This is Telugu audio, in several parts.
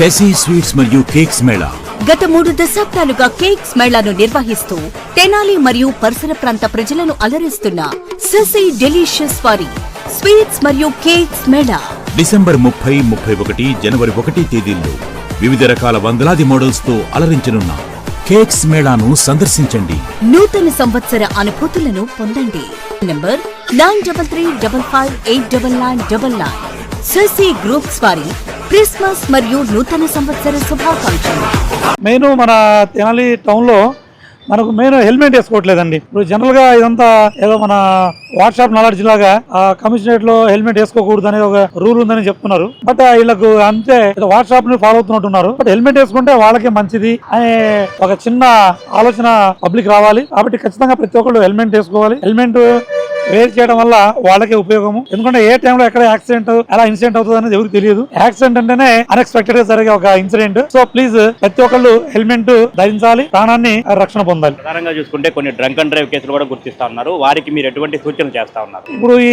శశి స్వీట్స్ మరియు కేక్స్ మేళా గత 3 దశాబ్దాలుగా కేక్స్ మేళాను నిర్వహిస్తూ తెనాలి మరియు పరిసర ప్రాంత ప్రజలను అలరిస్తున్న శశి డెలిషియస్ వారి స్వీట్స్ మరియు కేక్స్ మేళా డిసెంబర్ 30, 31, జనవరి 1 తేదీల్లో వివిధ రకాల వందలాది మోడల్స్ తో అలరించనున్న కేక్స్ మేళాను సందర్శించండి. నూతన సంవత్సర అనుభూతులను పొందండి. నంబర్ 9355589999 శశి గ్రూప్స్ వారి క్రిస్మస్ మరియు నూతన సంవత్సర శుభాకాంక్షలు. మెయిన్ మన తెనాలి టౌన్ లో మనకు మెయిన్ హెల్మెట్ వేసుకోవట్లేదండి. ఇప్పుడు జనరల్ గా ఇదంతా ఏదో మన వాట్సాప్ నాలెడ్జ్ లాగా కమిషనరేట్ లో హెల్మెట్ వేసుకోకూడదు అనేది ఒక రూల్ ఉందని చెప్తున్నారు. బట్ వీళ్ళకు అంతే వాట్సాప్ ని ఫాలో అవుతున్నట్టున్నారు. బట్ హెల్మెట్ వేసుకుంటే వాళ్ళకే మంచిది అనే ఒక చిన్న ఆలోచన పబ్లిక్ రావాలి. కాబట్టి ఖచ్చితంగా ప్రతి ఒక్కళ్ళు హెల్మెట్ వేసుకోవాలి. హెల్మెట్ వేర్ చేయడం వల్ల వాళ్ళకే ఉపయోగము. ఎందుకంటే ఏ టైంలో ఎక్కడ యాక్సిడెంట్ ఎలా ఇన్సిడెంట్ అవుతుంది అనేది ఎవరికి తెలియదు. యాక్సిడెంట్ అంటేనే అన్ఎక్స్పెక్టెడ్ గా జరిగే ఒక ఇన్సిడెంట్. సో ప్లీజ్ ప్రతి ఒక్కళ్ళు హెల్మెట్ ధరించాలి, ప్రాణాన్ని రక్షణ పొందాలి. ప్రధానంగా చూసుకుంటే కొన్ని డ్రంక్ అండ్ డ్రైవ్ కేసులు కూడా గుర్తిస్తా ఉన్నారు. వారికి మీరు ఎటువంటి సూచనలు చేస్తా ఉన్నారు? ఇప్పుడు ఈ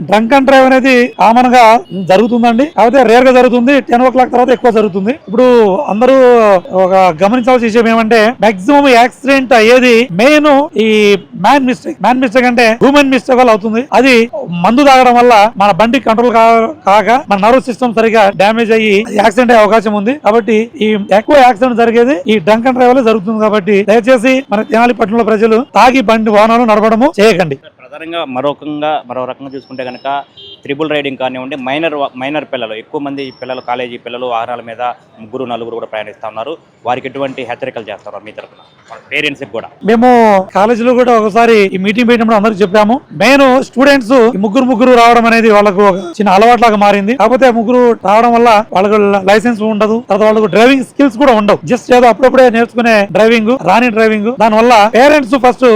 డ్రంక్ అండ్ డ్రైవ్ అనేది కామన్ గా జరుగుతుందండి. కాకపోతే రేర్ గా జరుగుతుంది. 10 o'clock తర్వాత ఎక్కువ జరుగుతుంది. ఇప్పుడు అందరూ ఒక గమనించాల్సిన విషయం ఏమంటే మాక్సిమం యాక్సిడెంట్ అయ్యేది మెయిన్ ఈ మ్యాన్ మిస్టేక్ అంటే హ్యూమన్ మిస్టేక్ వల్ల అవుతుంది. అది మందు తాగడం వల్ల మన బండి కంట్రోల్ కాక మన నర్వస్ సిస్టమ్ సరిగా డ్యామేజ్ అయ్యి యాక్సిడెంట్ అయ్యే అవకాశం ఉంది. కాబట్టి ఈ ఎక్కువ యాక్సిడెంట్ జరిగేది ఈ డ్రంక్ అండ్ డ్రైవ్ వల్ల జరుగుతుంది. కాబట్టి దయచేసి మన తెనాలి పట్టణంలో ప్రజలు తాగి బండి వాహనాలు నడపడము చేయకండి. ప్రధానంగా మరో రకంగా చూసుకుంటే కనుక త్రిబుల్ రైడింగ్ కానివ్వండి, మైనర్ పిల్లలు, ఎక్కువ మంది పిల్లలు, కాలేజీ పిల్లలు వాహనాల మీద 3, 4 కూడా ప్రయాణిస్తా ఉన్నారు. వారికి ఎటువంటి హెచ్చరికలు చేస్తారు మీ తరఫున పేరెంట్స్ కూడా? మేము కాలేజీలో కూడా ఒకసారి ఈ మీటింగ్ పెట్టినప్పుడు అందరికి చెప్పాము. మెయిన్ స్టూడెంట్స్ ముగ్గురు రావడం అనేది వాళ్ళకు ఒక చిన్న అలవాట్లాగా మారింది. కాకపోతే ముగ్గురు రావడం వల్ల వాళ్ళకు లైసెన్స్ ఉండదు, తర్వాత వాళ్ళకు డ్రైవింగ్ స్కిల్స్ కూడా ఉండవు. జస్ట్ ఏదో అప్పుడప్పుడే నేర్చుకునే డ్రైవింగ్, రాని డ్రైవింగ్. దాని వల్ల పేరెంట్స్ ఫస్ట్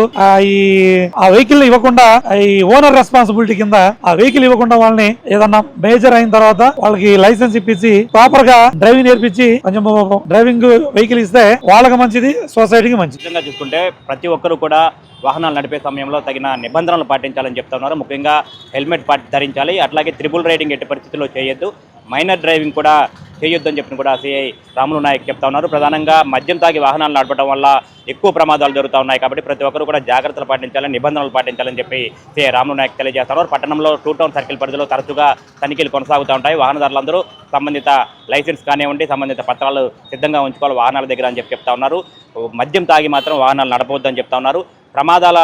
ఆ వెహికల్ ఇవ్వకుండా ఈ ఓనర్ రెస్పాన్సిబిలిటీ కింద ఆ వెహికల్ ఇవ్వకుండా వాళ్ళని ఏదన్నా మేజర్ అయిన తర్వాత వాళ్ళకి లైసెన్స్ ఇప్పించి ప్రాపర్ గా డ్రైవింగ్ నేర్పించి కొంచెం డ్రైవింగ్ వెహికల్ ఇస్తే వాళ్ళకి మంచిది, సొసైటీకి మంచిది. నిజంగా చూసుకుంటే ప్రతి ఒక్కరు కూడా వాహనాలు నడిపే సమయంలో తగిన నిబంధనలు పాటించాలని చెప్తా ఉన్నారు. ముఖ్యంగా హెల్మెట్ ధరించాలి. అట్లాగే త్రిబుల్ రైడింగ్ ఎట్టి పరిస్థితుల్లో చేయొద్దు, మైనర్ డ్రైవింగ్ కూడా చేయొద్దు అని చెప్పిన కూడా సిఐ రాములు నాయక్ చెప్తా ఉన్నారు. ప్రధానంగా మద్యం తాగి వాహనాలు నడపడం వల్ల ఎక్కువ ప్రమాదాలు జరుగుతూ ఉన్నాయి. కాబట్టి ప్రతి ఒక్కరు కూడా జాగ్రత్తలు పాటించాలని, నిబంధనలు పాటించాలని చెప్పి సిఐ రాములు నాయక్ తెలియజేస్తున్నారు. పట్టణంలో 2 టౌన్ సర్కిల్ పరిధిలో తరచుగా తనిఖీలు కొనసాగుతూ ఉంటాయి. వాహనదారులందరూ సంబంధిత లైసెన్స్ కానివ్వండి, సంబంధిత పత్రాలు సిద్ధంగా ఉంచుకోవాలి వాహనాల దగ్గర అని చెప్తా ఉన్నారు. మద్యం తాగి మాత్రం వాహనాలు నడపవద్దని చెప్తా ఉన్నారు. ప్రమాదాల